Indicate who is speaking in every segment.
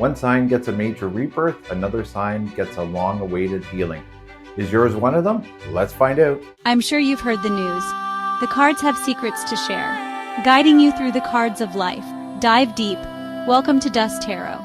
Speaker 1: One sign gets a major rebirth, another sign gets a long-awaited healing. Is yours one of them? Let's find out.
Speaker 2: I'm sure you've heard the news. The cards have secrets to share, guiding you through the cards of life. Dive deep. Welcome to Dust Tarot.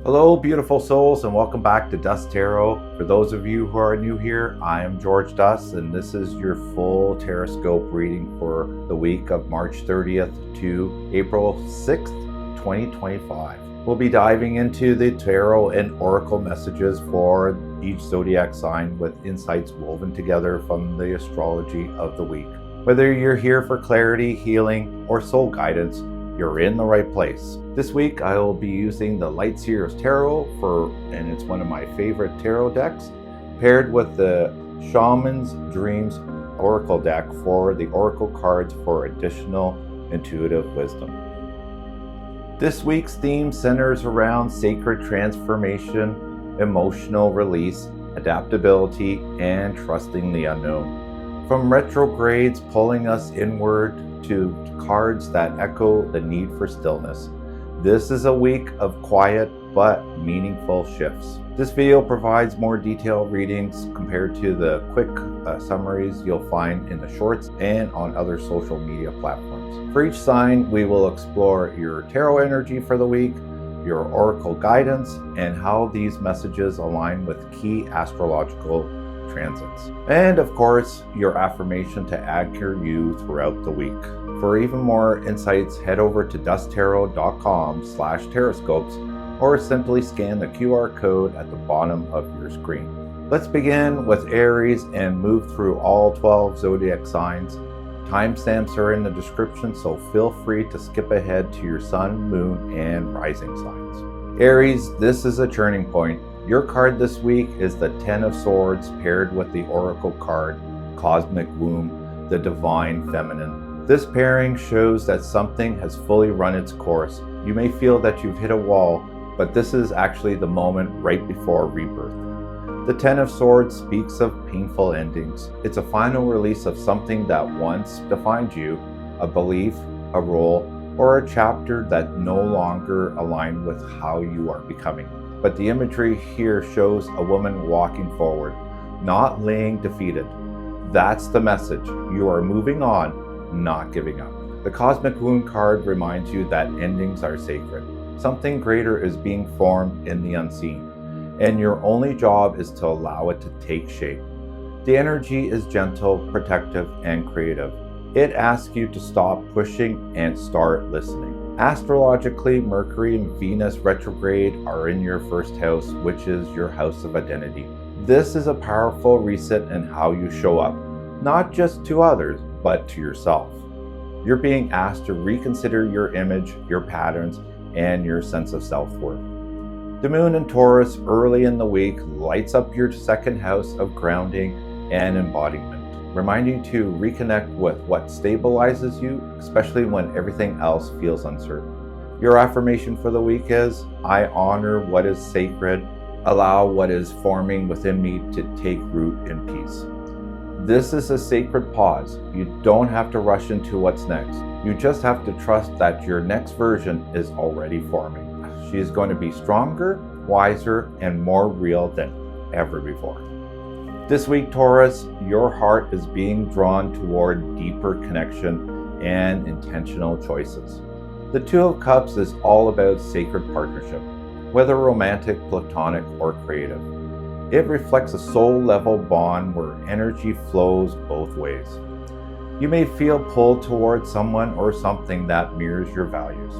Speaker 1: Hello, beautiful souls, and welcome back to Dust Tarot. For those of you who are new here, I am George Dust, and this is your full Tarotscope reading for the week of March 30th to April 6th, 2025. We'll be diving into the tarot and oracle messages for each zodiac sign with insights woven together from the astrology of the week. Whether you're here for clarity, healing, or soul guidance, you're in the right place. This week I will be using the Light Seers Tarot and it's one of my favorite tarot decks, paired with the Shaman's Dreams Oracle deck for the oracle cards for additional intuitive wisdom. This week's theme centers around sacred transformation, emotional release, adaptability, and trusting the unknown. From retrogrades pulling us inward to cards that echo the need for stillness. This is a week of quiet but meaningful shifts. This video provides more detailed readings compared to the quick summaries you'll find in the shorts and on other social media platforms. For each sign, we will explore your tarot energy for the week, your oracle guidance, and how these messages align with key astrological transits. And of course, your affirmation to anchor you throughout the week. For even more insights, head over to dusttarot.com/tarotscopes or simply scan the QR code at the bottom of your screen. Let's begin with Aries and move through all 12 zodiac signs. Timestamps are in the description, so feel free to skip ahead to your sun, moon, and rising signs. Aries, this is a turning point. Your card this week is the Ten of Swords paired with the Oracle card, Cosmic Womb, the Divine Feminine. This pairing shows that something has fully run its course. You may feel that you've hit a wall, but this is actually the moment right before rebirth. The Ten of Swords speaks of painful endings. It's a final release of something that once defined you, a belief, a role, or a chapter that no longer aligned with how you are becoming. But the imagery here shows a woman walking forward, not laying defeated. That's the message. You are moving on, not giving up. The Cosmic Wound card reminds you that endings are sacred. Something greater is being formed in the unseen, and your only job is to allow it to take shape. The energy is gentle, protective, and creative. It asks you to stop pushing and start listening. Astrologically, Mercury and Venus retrograde are in your first house, which is your house of identity. This is a powerful reset in how you show up, not just to others, but to yourself. You're being asked to reconsider your image, your patterns, and your sense of self-worth. The moon in Taurus early in the week lights up your second house of grounding and embodiment, reminding you to reconnect with what stabilizes you, especially when everything else feels uncertain. Your affirmation for the week is, I honor what is sacred, allow what is forming within me to take root in peace. This is a sacred pause. You don't have to rush into what's next. You just have to trust that your next version is already forming. She is going to be stronger, wiser, and more real than ever before. This week, Taurus, your heart is being drawn toward deeper connection and intentional choices. The Two of Cups is all about sacred partnership, whether romantic, platonic, or creative. It reflects a soul-level bond where energy flows both ways. You may feel pulled towards someone or something that mirrors your values.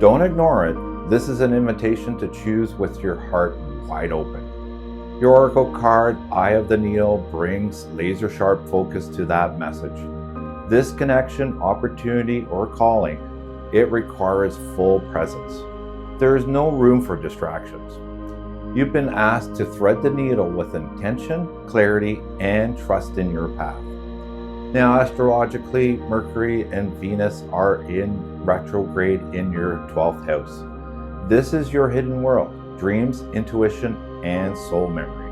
Speaker 1: Don't ignore it. This is an invitation to choose with your heart wide open. Your Oracle card, Eye of the Needle, brings laser-sharp focus to that message. This connection, opportunity, or calling, it requires full presence. There is no room for distractions. You've been asked to thread the needle with intention, clarity, and trust in your path. Now, astrologically, Mercury and Venus are in retrograde in your 12th house. This is your hidden world, dreams, intuition, and soul memory.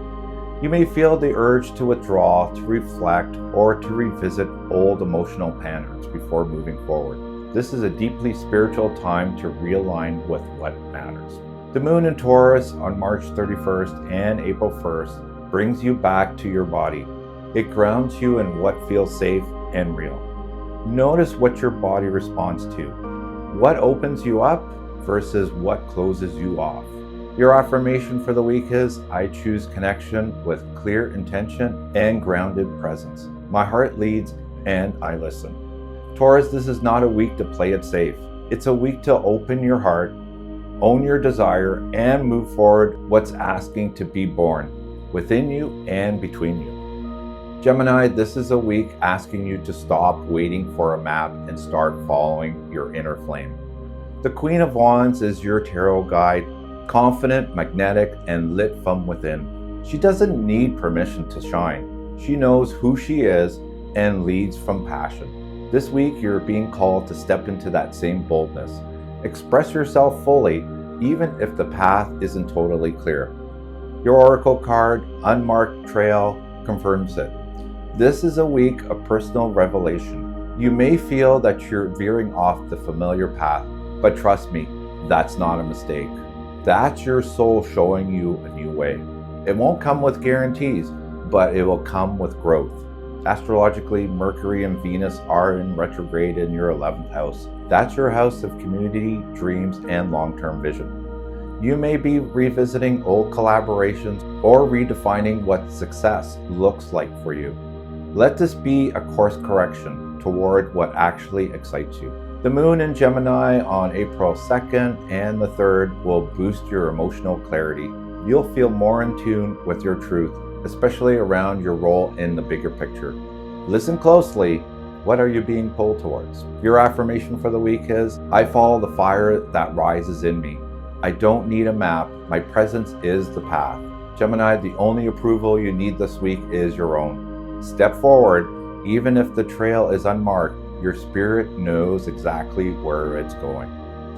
Speaker 1: You may feel the urge to withdraw, to reflect, or to revisit old emotional patterns before moving forward. This is a deeply spiritual time to realign with what matters. The moon in Taurus on March 31st and April 1st brings you back to your body. It grounds you in what feels safe and real. Notice what your body responds to. What opens you up versus what closes you off. Your affirmation for the week is, I choose connection with clear intention and grounded presence. My heart leads and I listen. Taurus, this is not a week to play it safe. It's a week to open your heart, own your desire, and move forward what's asking to be born within you and between you. Gemini, this is a week asking you to stop waiting for a map and start following your inner flame. The Queen of Wands is your tarot guide, confident, magnetic, and lit from within. She doesn't need permission to shine. She knows who she is and leads from passion. This week, you're being called to step into that same boldness. Express yourself fully, even if the path isn't totally clear. Your oracle card, Unmarked Trail, confirms it. This is a week of personal revelation. You may feel that you're veering off the familiar path, but trust me, that's not a mistake. That's your soul showing you a new way. It won't come with guarantees, but it will come with growth. Astrologically, Mercury and Venus are in retrograde in your 11th house. That's your house of community, dreams, and long-term vision. You may be revisiting old collaborations or redefining what success looks like for you. Let this be a course correction toward what actually excites you. The moon in Gemini on April 2nd and the 3rd will boost your emotional clarity. You'll feel more in tune with your truth, especially around your role in the bigger picture. Listen closely. What are you being pulled towards? Your affirmation for the week is, I follow the fire that rises in me. I don't need a map. My presence is the path. Gemini, the only approval you need this week is your own. Step forward, even if the trail is unmarked. Your spirit knows exactly where it's going.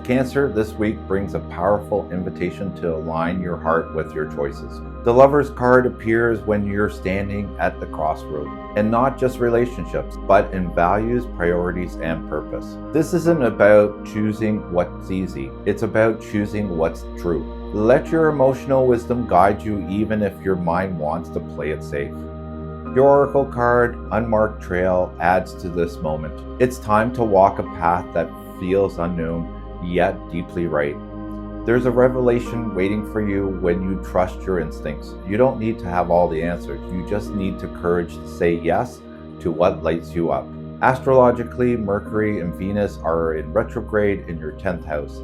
Speaker 1: Cancer, this week brings a powerful invitation to align your heart with your choices. The Lover's card appears when you're standing at the crossroad, and not just relationships, but in values, priorities, and purpose. This isn't about choosing what's easy. It's about choosing what's true. Let your emotional wisdom guide you even if your mind wants to play it safe. Your oracle card, Unmarked Trail, adds to this moment. It's time to walk a path that feels unknown, yet deeply right. There's a revelation waiting for you when you trust your instincts. You don't need to have all the answers. You just need the courage to say yes to what lights you up. Astrologically, Mercury and Venus are in retrograde in your 10th house.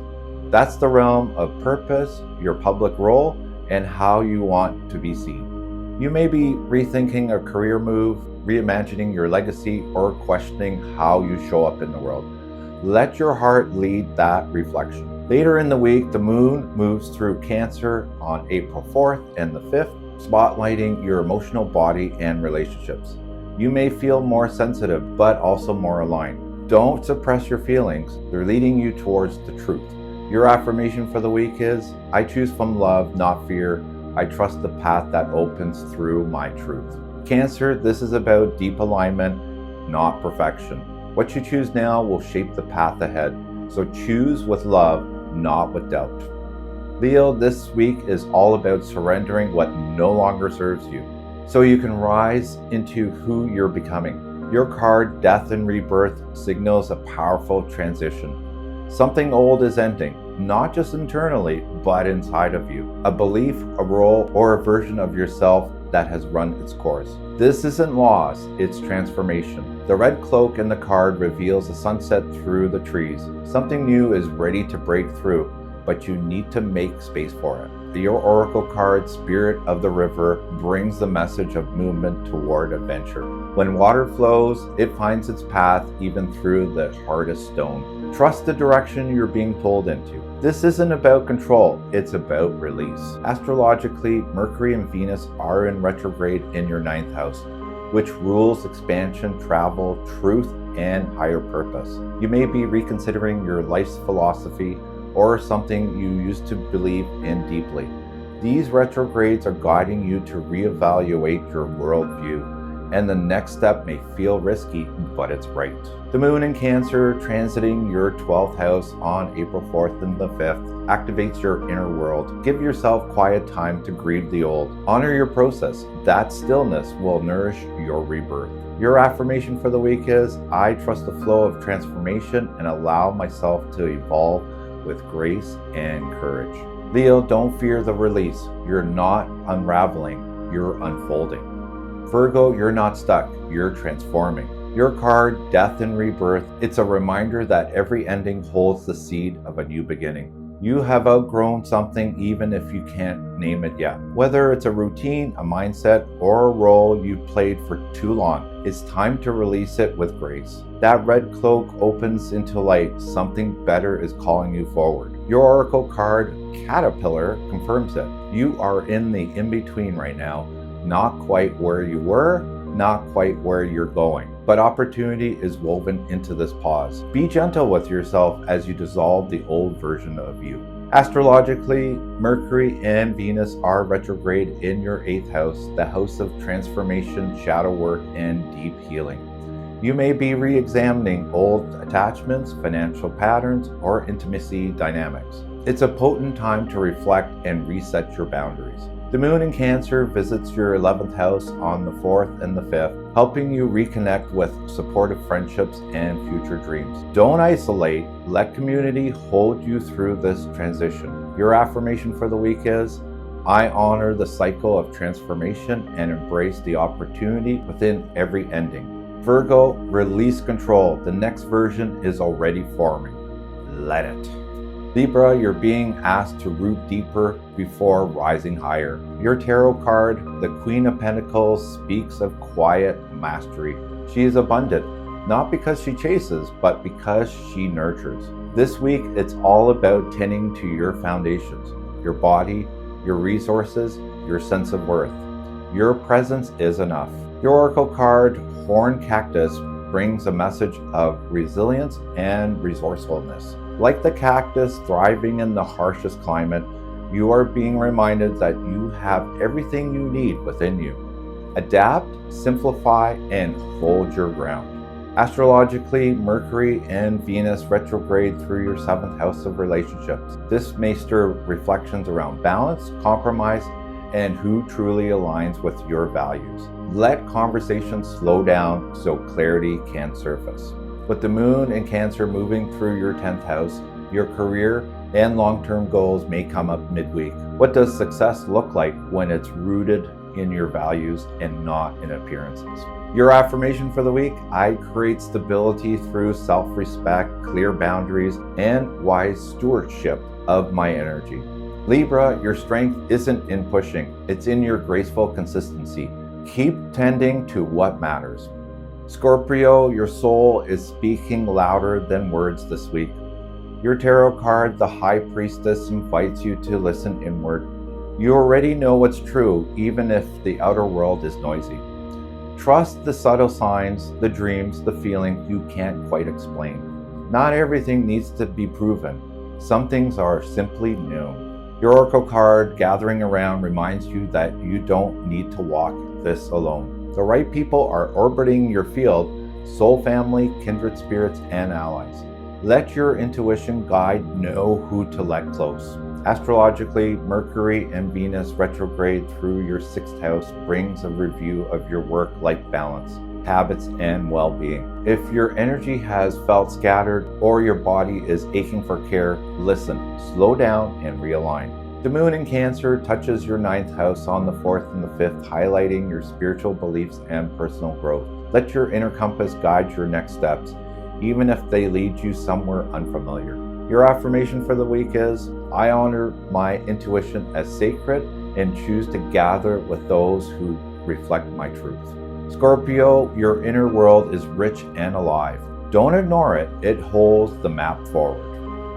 Speaker 1: That's the realm of purpose, your public role, and how you want to be seen. You may be rethinking a career move, reimagining your legacy, or questioning how you show up in the world. Let your heart lead that reflection. Later in the week, the moon moves through Cancer on April 4th and the 5th, spotlighting your emotional body and relationships. You may feel more sensitive, but also more aligned. Don't suppress your feelings. They're leading you towards the truth. Your affirmation for the week is, I choose from love, not fear. I trust the path that opens through my truth. Cancer, this is about deep alignment, not perfection. What you choose now will shape the path ahead. So choose with love, not with doubt. Leo, this week is all about surrendering what no longer serves you, so you can rise into who you're becoming. Your card, Death and Rebirth, signals a powerful transition. Something old is ending, not just internally, but inside of you. A belief, a role, or a version of yourself that has run its course. This isn't loss, it's transformation. The red cloak in the card reveals a sunset through the trees. Something new is ready to break through, but you need to make space for it. Your oracle card, Spirit of the River, brings the message of movement toward adventure. When water flows, it finds its path even through the hardest stone. Trust the direction you're being pulled into. This isn't about control, it's about release. Astrologically, Mercury and Venus are in retrograde in your 9th house, which rules expansion, travel, truth, and higher purpose. You may be reconsidering your life's philosophy or something you used to believe in deeply. These retrogrades are guiding you to reevaluate your worldview, and the next step may feel risky, but it's right. The moon in Cancer transiting your 12th house on April 4th and the 5th activates your inner world. Give yourself quiet time to grieve the old. Honor your process. That stillness will nourish your rebirth. Your affirmation for the week is, I trust the flow of transformation and allow myself to evolve with grace and courage. Leo, don't fear the release. You're not unraveling, you're unfolding. Virgo, you're not stuck, you're transforming. Your card, Death and Rebirth, it's a reminder that every ending holds the seed of a new beginning. You have outgrown something even if you can't name it yet. Whether it's a routine, a mindset, or a role you've played for too long, it's time to release it with grace. That red cloak opens into light. Something better is calling you forward. Your oracle card, Caterpillar, confirms it. You are in the in-between right now. Not quite where you were, not quite where you're going. But opportunity is woven into this pause. Be gentle with yourself as you dissolve the old version of you. Astrologically, Mercury and Venus are retrograde in your 8th house, the house of transformation, shadow work, and deep healing. You may be re-examining old attachments, financial patterns, or intimacy dynamics. It's a potent time to reflect and reset your boundaries. The moon in Cancer visits your 11th house on the 4th and the 5th, helping you reconnect with supportive friendships and future dreams. Don't isolate, let community hold you through this transition. Your affirmation for the week is, I honor the cycle of transformation and embrace the opportunity within every ending. Virgo, release control. The next version is already forming. Let it. Libra, you're being asked to root deeper before rising higher. Your tarot card, the Queen of Pentacles, speaks of quiet mastery. She is abundant, not because she chases, but because she nurtures. This week, it's all about tending to your foundations, your body, your resources, your sense of worth. Your presence is enough. Your oracle card, Horned Cactus, brings a message of resilience and resourcefulness. Like the cactus thriving in the harshest climate, you are being reminded that you have everything you need within you. Adapt, simplify, and hold your ground. Astrologically, Mercury and Venus retrograde through your 7th house of relationships. This may stir reflections around balance, compromise, and who truly aligns with your values. Let conversations slow down so clarity can surface. With the moon in Cancer moving through your 10th house, your career and long-term goals may come up midweek. What does success look like when it's rooted in your values and not in appearances? Your affirmation for the week, I create stability through self-respect, clear boundaries, and wise stewardship of my energy. Libra, your strength isn't in pushing, it's in your graceful consistency. Keep tending to what matters. Scorpio, your soul is speaking louder than words this week. Your tarot card, the High Priestess, invites you to listen inward. You already know what's true, even if the outer world is noisy. Trust the subtle signs, the dreams, the feeling you can't quite explain. Not everything needs to be proven. Some things are simply known. Your oracle card, Gathering Around, reminds you that you don't need to walk this alone. The right people are orbiting your field, soul family, kindred spirits, and allies. Let your intuition guide know who to let close. Astrologically, Mercury and Venus retrograde through your 6th house brings a review of your work-life balance, habits, and well-being. If your energy has felt scattered or your body is aching for care, listen, slow down, and realign. The moon in Cancer touches your 9th house on the 4th and the 5th, highlighting your spiritual beliefs and personal growth. Let your inner compass guide your next steps, even if they lead you somewhere unfamiliar. Your affirmation for the week is, I honor my intuition as sacred and choose to gather with those who reflect my truth. Scorpio, your inner world is rich and alive. Don't ignore it, it holds the map forward.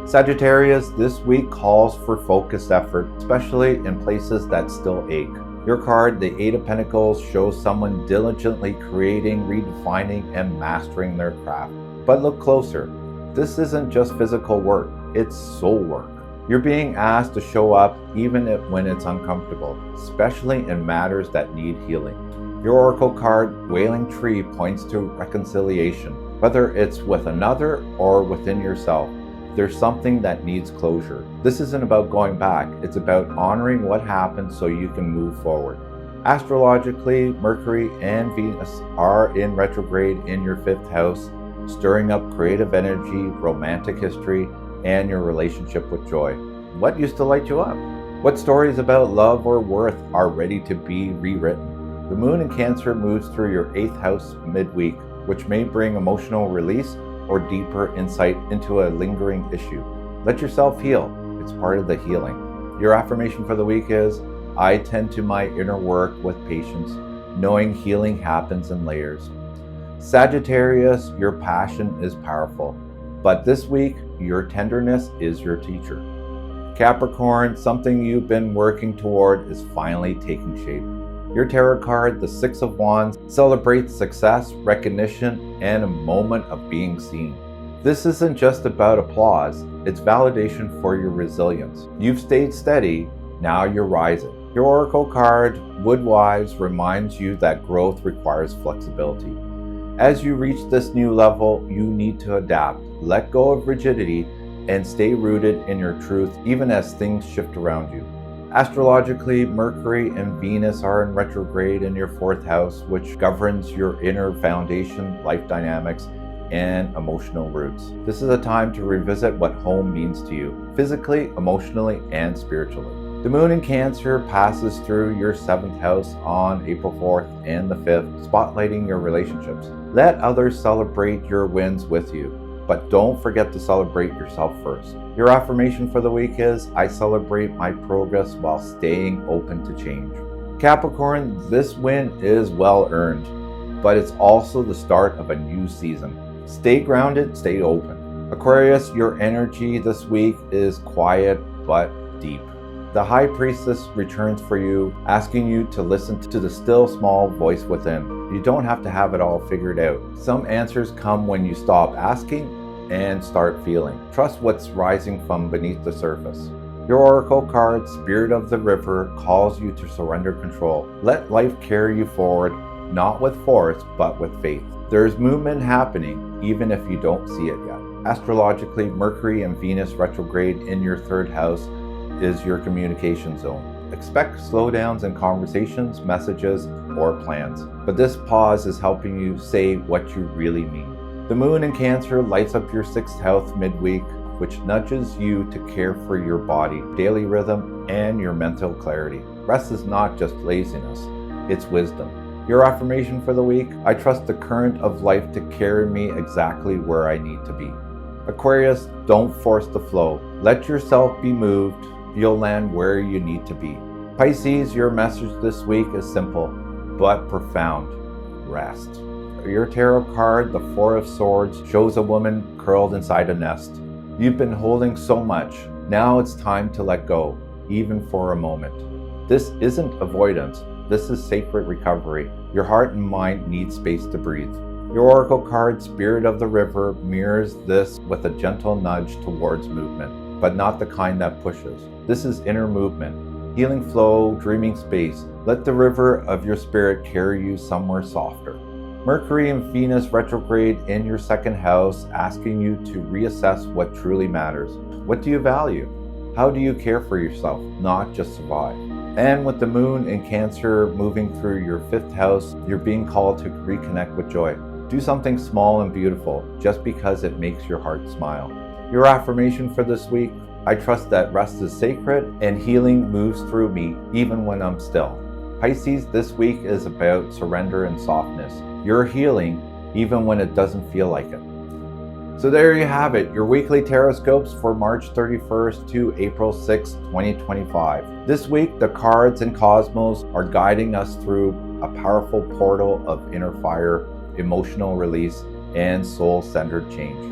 Speaker 1: Sagittarius, this week calls for focused effort, especially in places that still ache. Your card, the 8 of Pentacles, shows someone diligently creating, redefining, and mastering their craft. But look closer. This isn't just physical work, it's soul work. You're being asked to show up even when it's uncomfortable, especially in matters that need healing. Your oracle card, Wailing Tree, points to reconciliation. Whether it's with another or within yourself, there's something that needs closure. This isn't about going back, it's about honoring what happened so you can move forward. Astrologically, Mercury and Venus are in retrograde in your 5th house, stirring up creative energy, romantic history, and your relationship with joy. What used to light you up? What stories about love or worth are ready to be rewritten? The moon in Cancer moves through your 8th house midweek, which may bring emotional release or deeper insight into a lingering issue. Let yourself heal. It's part of the healing. Your affirmation for the week is, I tend to my inner work with patience, knowing healing happens in layers. Sagittarius, your passion is powerful, but this week, your tenderness is your teacher. Capricorn, something you've been working toward is finally taking shape. Your tarot card, the 6 of Wands, celebrates success, recognition, and a moment of being seen. This isn't just about applause, it's validation for your resilience. You've stayed steady, now you're rising. Your oracle card, Woodwives, reminds you that growth requires flexibility. As you reach this new level, you need to adapt, let go of rigidity, and stay rooted in your truth even as things shift around you. Astrologically, Mercury and Venus are in retrograde in your 4th house, which governs your inner foundation, life dynamics, and emotional roots. This is a time to revisit what home means to you, physically, emotionally, and spiritually. The moon in Cancer passes through your 7th house on April 4th and the 5th, spotlighting your relationships. Let others celebrate your wins with you, but don't forget to celebrate yourself first. Your affirmation for the week is, I celebrate my progress while staying open to change. Capricorn, this win is well earned, but it's also the start of a new season. Stay grounded, stay open. Aquarius, your energy this week is quiet but deep. The High Priestess returns for you, asking you to listen to the still small voice within. You don't have to have it all figured out. Some answers come when you stop asking and start feeling. Trust what's rising from beneath the surface. Your oracle card, Spirit of the River, calls you to surrender control. Let life carry you forward, not with force, but with faith. There's movement happening, even if you don't see it yet. Astrologically, Mercury and Venus retrograde in your 3rd house is your communication zone. Expect slowdowns in conversations, messages, or plans. But this pause is helping you say what you really mean. The moon in Cancer lights up your 6th house midweek, which nudges you to care for your body, daily rhythm, and your mental clarity. Rest is not just laziness, it's wisdom. Your affirmation for the week, I trust the current of life to carry me exactly where I need to be. Aquarius, don't force the flow. Let yourself be moved. You'll land where you need to be. Pisces, your message this week is simple, but profound. Rest. Your tarot card, the 4 of Swords, shows a woman curled inside a nest. You've been holding so much. Now it's time to let go, even for a moment. This isn't avoidance. This is sacred recovery. Your heart and mind need space to breathe. Your oracle card, Spirit of the River, mirrors this with a gentle nudge towards movement, but not the kind that pushes. This is inner movement, healing flow, dreaming space. Let the river of your spirit carry you somewhere softer. Mercury and Venus retrograde in your 2nd house, asking you to reassess what truly matters. What do you value? How do you care for yourself, not just survive? And with the moon in Cancer moving through your 5th house, you're being called to reconnect with joy. Do something small and beautiful, just because it makes your heart smile. Your affirmation for this week, I trust that rest is sacred and healing moves through me even when I'm still. Pisces, this week is about surrender and softness. You're healing even when it doesn't feel like it. So there you have it, your weekly Tarotscopes for March 31st to April 6th, 2025. This week, the cards and cosmos are guiding us through a powerful portal of inner fire, emotional release, and soul-centered change.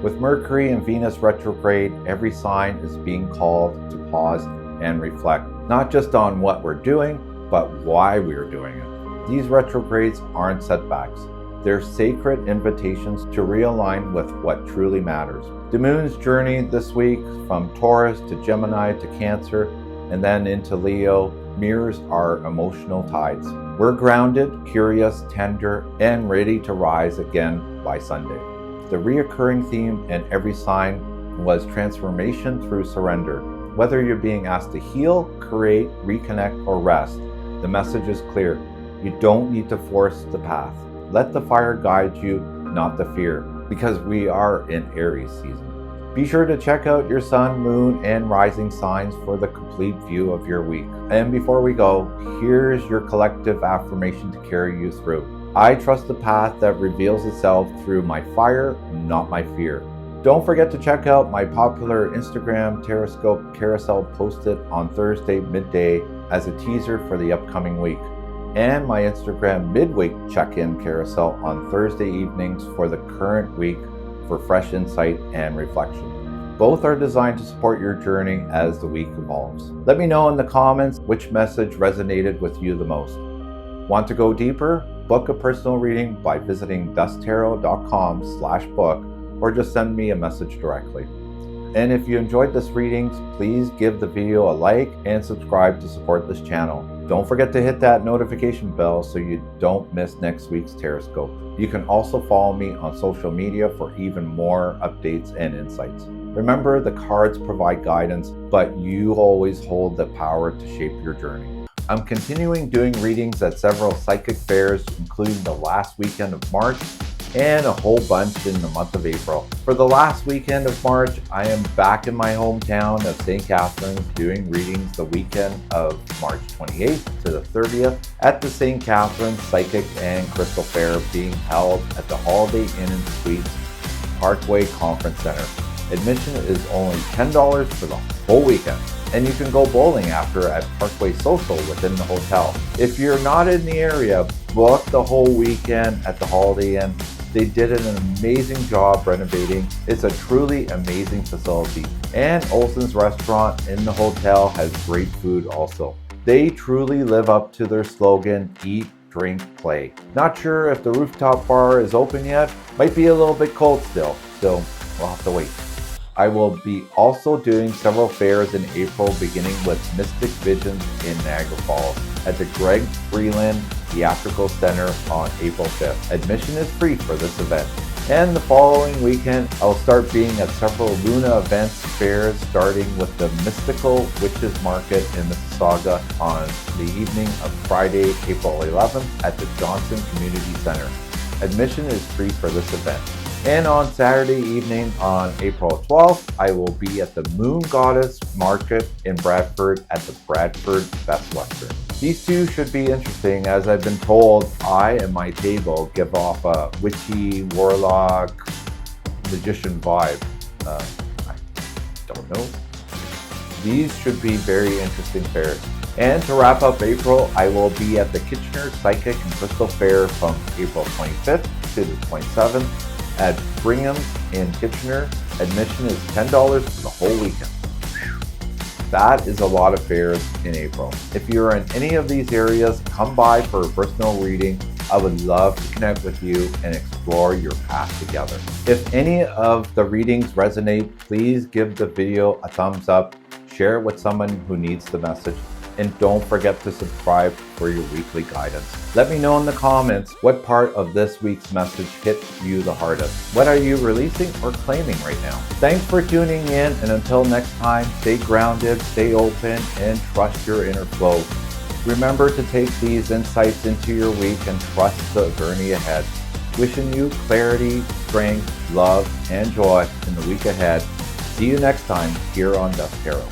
Speaker 1: With Mercury and Venus retrograde, every sign is being called to pause and reflect, not just on what we're doing, but why we're doing it. These retrogrades aren't setbacks. They're sacred invitations to realign with what truly matters. The moon's journey this week from Taurus to Gemini to Cancer and then into Leo mirrors our emotional tides. We're grounded, curious, tender, and ready to rise again by Sunday. The reoccurring theme in every sign was transformation through surrender. Whether you're being asked to heal, create, reconnect, or rest, the message is clear. You don't need to force the path. Let the fire guide you, not the fear, because we are in Aries season. Be sure to check out your sun, moon, and rising signs for the complete view of your week. And before we go, here's your collective affirmation to carry you through. I trust the path that reveals itself through my fire, not my fear. Don't forget to check out my popular Instagram Tarotscope carousel posted on Thursday midday as a teaser for the upcoming week, and my Instagram midweek check-in carousel on Thursday evenings for the current week for fresh insight and reflection. Both are designed to support your journey as the week evolves. Let me know in the comments which message resonated with you the most. Want to go deeper? Book a personal reading by visiting dusttarot.com/book or just send me a message directly. And if you enjoyed this reading, please give the video a like and subscribe to support this channel. Don't forget to hit that notification bell so you don't miss next week's Tarotscope. You can also follow me on social media for even more updates and insights. Remember, the cards provide guidance, but you always hold the power to shape your journey. I'm continuing doing readings at several psychic fairs, including the last weekend of March and a whole bunch in the month of April. For the last weekend of March, I am back in my hometown of St. Catharines doing readings the weekend of March 28th to the 30th at the St. Catharines Psychic and Crystal Fair being held at the Holiday Inn and Suites Parkway Conference Center. Admission is only $10 for the whole weekend, and you can go bowling after at Parkway Social within the hotel. If you're not in the area, book the whole weekend at the Holiday Inn. They did an amazing job renovating. It's a truly amazing facility. And Olsen's restaurant in the hotel has great food also. They truly live up to their slogan, eat, drink, play. Not sure if the rooftop bar is open yet. Might be a little bit cold still, so we'll have to wait. I will be also doing several fairs in April, beginning with Mystic Visions in Niagara Falls at the Greg Freeland Theatrical Center on April 5th. Admission is free for this event. And the following weekend, I'll start being at several Luna events fairs, starting with the Mystical Witches Market in Mississauga on the evening of Friday, April 11th at the Johnson Community Center. Admission is free for this event. And on Saturday evening on April 12th, I will be at the Moon Goddess Market in Bradford at the Bradford Best Western. These two should be interesting, as I've been told I and my table give off a witchy, warlock, magician vibe. I don't know. These should be very interesting fairs. And to wrap up April, I will be at the Kitchener Psychic and Crystal Fair from April 25th to the 27th at Bringham's in Kitchener. Admission is $10 for the whole weekend. That is a lot of fairs in April. If you're in any of these areas, come by for a personal reading. I would love to connect with you and explore your path together. If any of the readings resonate, please give the video a thumbs up, share it with someone who needs the message, and don't forget to subscribe for your weekly guidance. Let me know in the comments what part of this week's message hit you the hardest. What are you releasing or claiming right now? Thanks for tuning in, and until next time, stay grounded, stay open, and trust your inner flow. Remember to take these insights into your week and trust the journey ahead. Wishing you clarity, strength, love, and joy in the week ahead. See you next time here on Dust Tarot.